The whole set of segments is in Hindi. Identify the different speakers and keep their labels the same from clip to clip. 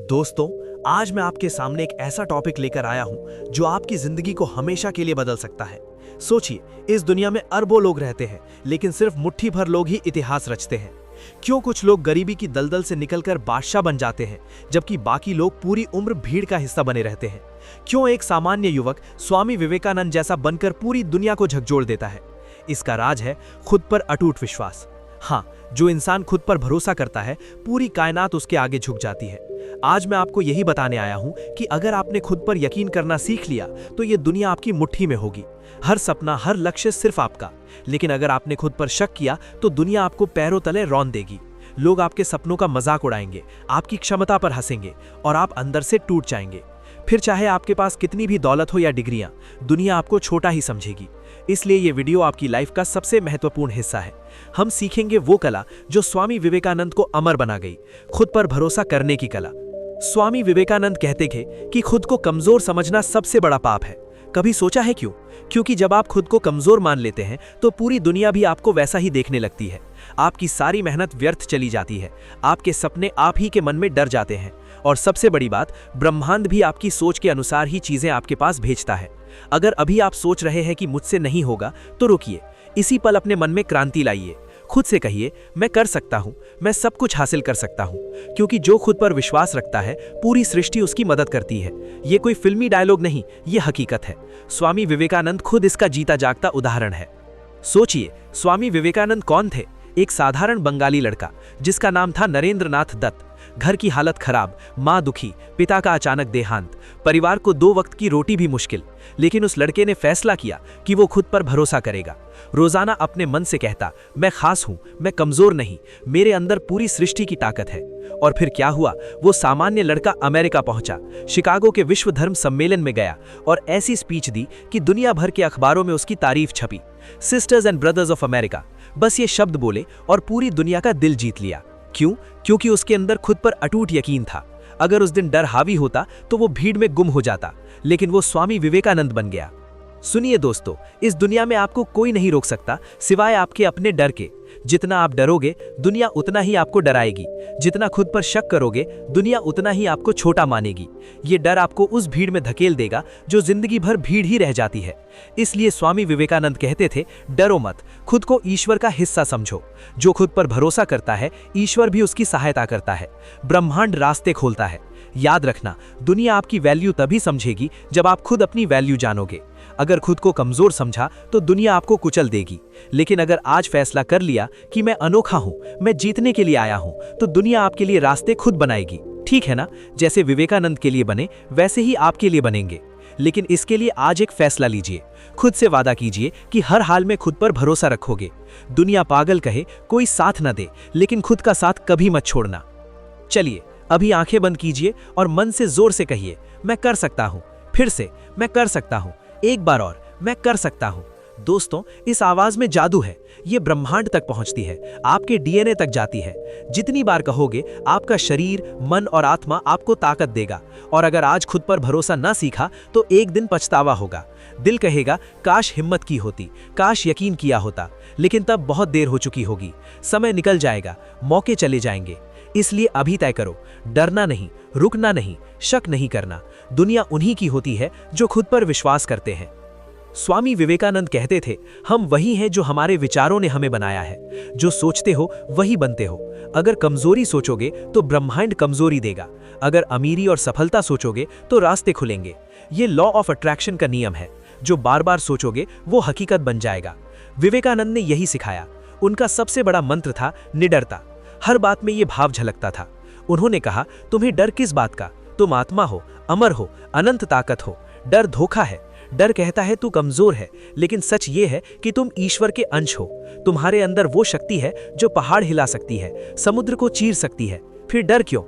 Speaker 1: दोस्तों, आज मैं आपके सामने एक ऐसा टॉपिक लेकर आया हूं जो आपकी जिंदगी को हमेशा के लिए बदल सकता है। सोचिए, इस दुनिया में अरबों लोग रहते हैं, लेकिन सिर्फ मुट्ठी भर लोग ही इतिहास रचते हैं। क्यों कुछ लोग गरीबी की दलदल से निकलकर बादशाह बन जाते हैं, जबकि बाकी लोग पूरी उम्र भीड़ का हिस्सा बने रहते हैं? क्यों एक सामान्य युवक स्वामी विवेकानंद जैसा बनकर पूरी दुनिया को झकझोर देता है? इसका राज है खुद पर अटूट विश्वास। हाँ, जो इंसान खुद पर भरोसा करता है, पूरी कायनात उसके आगे झुक जाती है। आज मैं आपको यही बताने आया हूं कि अगर आपने खुद पर यकीन करना सीख लिया तो ये दुनिया आपकी मुट्ठी में होगी। हर सपना, हर लक्ष्य सिर्फ आपका। लेकिन अगर आपने खुद पर शक किया तो दुनिया आपको पैरों तले रौंद देगी। लोग आपके सपनों का मजाक उड़ाएंगे, आपकी क्षमता पर हंसेंगे और आप अंदर से टूट जाएंगे। फिर चाहे आपके पास कितनी भी दौलत हो या डिग्रियां, दुनिया आपको छोटा ही समझेगी। इसलिए ये वीडियो आपकी लाइफ का सबसे महत्वपूर्ण हिस्सा है। हम सीखेंगे वो कला जो स्वामी विवेकानंद को अमर बना गई, खुद पर भरोसा करने की कला। स्वामी विवेकानंद कहते थे कि खुद को कमजोर समझना सबसे बड़ा पाप है। कभी सोचा है क्यों? क्योंकि जब आप खुद को कमजोर मान लेते हैं तो पूरी दुनिया भी आपको वैसा ही देखने लगती है। आपकी सारी मेहनत व्यर्थ चली जाती है, आपके सपने आप ही के मन में डर जाते हैं और सबसे बड़ी बात, ब्रह्मांड भी आपकी सोच के अनुसार ही चीजें आपके पास भेजता है। अगर अभी आप सोच रहे हैं कि मुझसे नहीं होगा, तो रुकिए, इसी पल अपने मन में क्रांति लाइए। खुद से कहिए, मैं कर सकता हूं, मैं सब कुछ हासिल कर सकता हूं। क्योंकि जो खुद पर विश्वास रखता है, पूरी सृष्टि उसकी मदद करती है। ये कोई फिल्मी डायलॉग नहीं, ये हकीकत है। स्वामी विवेकानंद खुद इसका जीता जागता उदाहरण है। सोचिए, स्वामी विवेकानंद कौन थे? एक साधारण बंगाली लड़का जिसका नाम था नरेंद्रनाथ दत्त। घर की हालत खराब, मां दुखी, पिता का अचानक देहांत, परिवार को 2 वक्त की रोटी भी मुश्किल। लेकिन उस लड़के ने फैसला किया कि वो खुद पर भरोसा करेगा। रोजाना अपने मन से कहता, मैं खास हूं, मैं कमजोर नहीं, मेरे अंदर पूरी सृष्टि की ताकत है। और फिर क्या हुआ? वो सामान्य लड़का अमेरिका पहुंचा, शिकागो के विश्व धर्म सम्मेलन में गया और ऐसी स्पीच दी कि दुनिया भर के अखबारों में उसकी तारीफ छपी। Sisters and brothers of America, बस ये शब्द बोले और पूरी दुनिया का दिल जीत लिया। क्यों? क्योंकि उसके अंदर खुद पर अटूट यकीन था। अगर उस दिन डर हावी होता तो वो भीड़ में गुम हो जाता, लेकिन वो स्वामी विवेकानंद बन गया। सुनिए दोस्तों, इस दुनिया में आपको कोई नहीं रोक सकता सिवाय आपके अपने डर के। जितना आप डरोगे, दुनिया उतना ही आपको डराएगी। जितना खुद पर शक करोगे, दुनिया उतना ही आपको छोटा मानेगी। ये डर आपको उस भीड़ में धकेल देगा जो जिंदगी भर भीड़ ही रह जाती है। इसलिए स्वामी विवेकानंद कहते थे, डरो मत, खुद को ईश्वर का हिस्सा समझो। जो खुद पर भरोसा करता है, ईश्वर भी उसकी सहायता करता है। ब्रह्मांड रास्ते खोलता है। याद रखना, दुनिया आपकी वैल्यू तभी समझेगी जब आप खुद अपनी वैल्यू जानोगे। अगर खुद को कमजोर समझा तो दुनिया आपको कुचल देगी। लेकिन अगर आज फैसला कर लिया कि मैं अनोखा हूं, मैं जीतने के लिए आया हूं, तो दुनिया आपके लिए रास्ते खुद बनाएगी। ठीक है ना? जैसे विवेकानंद के लिए बने, वैसे ही आपके लिए बनेंगे। लेकिन इसके लिए आज एक फैसला लीजिए। खुद से वादा कीजिए कि हर हाल में खुद पर भरोसा रखोगे। दुनिया पागल कहे, कोई साथ न दे, लेकिन खुद का साथ कभी मत छोड़ना। चलिए, अभी आंखें बंद कीजिए और मन से जोर से कहिए, मैं कर सकता हूं। फिर से, मैं कर सकता हूं। एक बार और, मैं कर सकता हूं। दोस्तों, इस आवाज में जादू है। ये ब्रह्मांड तक पहुंचती है, आपके डीएनए तक जाती है। जितनी बार कहोगे, आपका शरीर, मन और आत्मा आपको ताकत देगा। और अगर आज खुद पर भरोसा ना सीखा तो एक दिन पछतावा होगा। दिल कहेगा, काश हिम्मत की होती, काश यकीन किया होता। लेकिन तब बहुत देर हो चुकी होगी। समय निकल जाएगा, मौके चले जाएंगे। इसलिए अभी तय करो, डरना नहीं, रुकना नहीं, शक नहीं करना। दुनिया उन्हीं की होती है जो खुद पर विश्वास करते हैं। स्वामी विवेकानंद कहते थे, हम वही हैं जो हमारे विचारों ने हमें बनाया है। जो सोचते हो वही बनते हो। अगर कमजोरी सोचोगे तो ब्रह्मांड कमजोरी देगा। अगर अमीरी और सफलता सोचोगे तो रास्ते खुलेंगे। ये लॉ ऑफ अट्रैक्शन का नियम है। जो बार बार सोचोगे वो हकीकत बन जाएगा। विवेकानंद ने यही सिखाया। उनका सबसे बड़ा मंत्र था निडरता। हर बात में ये भाव झलकता था। उन्होंने कहा, तुम्हें डर किस बात का? तुम आत्मा हो, अमर हो, अनंत ताकत हो। डर धोखा है। डर कहता है तू कमजोर है, लेकिन सच ये है कि तुम ईश्वर के अंश हो। तुम्हारे अंदर वो शक्ति है जो पहाड़ हिला सकती है, समुद्र को चीर सकती है। फिर डर क्यों?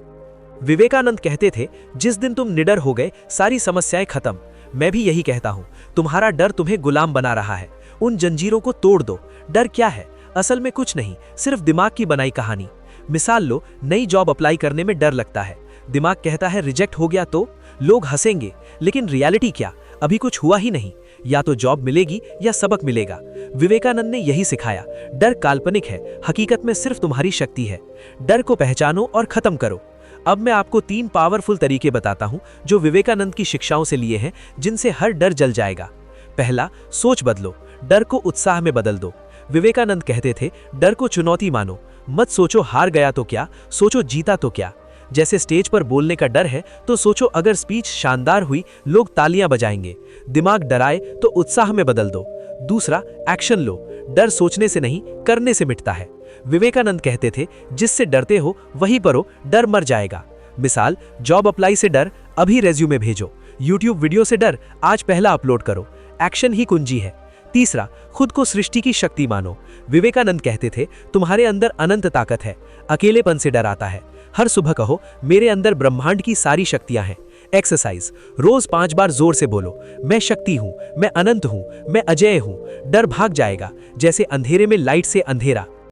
Speaker 1: विवेकानंद कहते थे, जिस दिन तुम निडर हो गए, सारी समस्याएं खत्म। मैं भी यही कहता हूं, तुम्हारा डर तुम्हें गुलाम बना रहा है। उन जंजीरों को तोड़ दो। डर क्या है? असल में कुछ नहीं, सिर्फ दिमाग की बनाई कहानी। मिसाल लो, नई जॉब अप्लाई करने में डर लगता है। दिमाग कहता है रिजेक्ट हो गया तो लोग हंसेंगे, लेकिन रियलिटी क्या? अभी कुछ हुआ ही नहीं। या तो जॉब मिलेगी या सबक मिलेगा। विवेकानंद ने यही सिखाया, डर काल्पनिक है, हकीकत में सिर्फ तुम्हारी शक्ति है। डर को पहचानो और खत्म करो। अब मैं आपको 3 पावरफुल तरीके बताता हूं जो विवेकानंद की शिक्षाओं से लिए हैं, जिनसे हर डर जल जाएगा। पहला, सोच बदलो, डर को उत्साह में बदल दो। विवेकानंद कहते थे, डर को चुनौती मानो, मत सोचो हार गया तो क्या, सोचो जीता तो क्या। जैसे स्टेज पर बोलने का डर है तो सोचो अगर स्पीच शानदार हुई, लोग तालियां बजाएंगे। दिमाग डराए तो उत्साह में बदल दो। दूसरा, एक्शन लो, डर सोचने से नहीं करने से मिटता है। विवेकानंद कहते थे, जिससे डरते हो वही पढ़ो, डर मर जाएगा। मिसाल, जॉब अप्लाई से डर, अभी रेज्यूमे भेजो। यूट्यूब वीडियो से डर, आज पहला अपलोड करो। एक्शन ही कुंजी है। तीसरा, खुद को सृष्टि की शक्ति मानो। विवेकानंद कहते थे, तुम्हारे अंदर अनंत ताकत है, अकेलेपन से डर आता है। हर सुबह कहो, मेरे अंदर ब्रह्मांड की सारी शक्तियां हैं। एक्सरसाइज, रोज 5 बार जोर से बोलो, मैं शक्ति हूं, मैं अनंत हूं, मैं अजय हूं। डर भाग जाएगा, जैसे अंधेरे में लाइट से अंधेरा।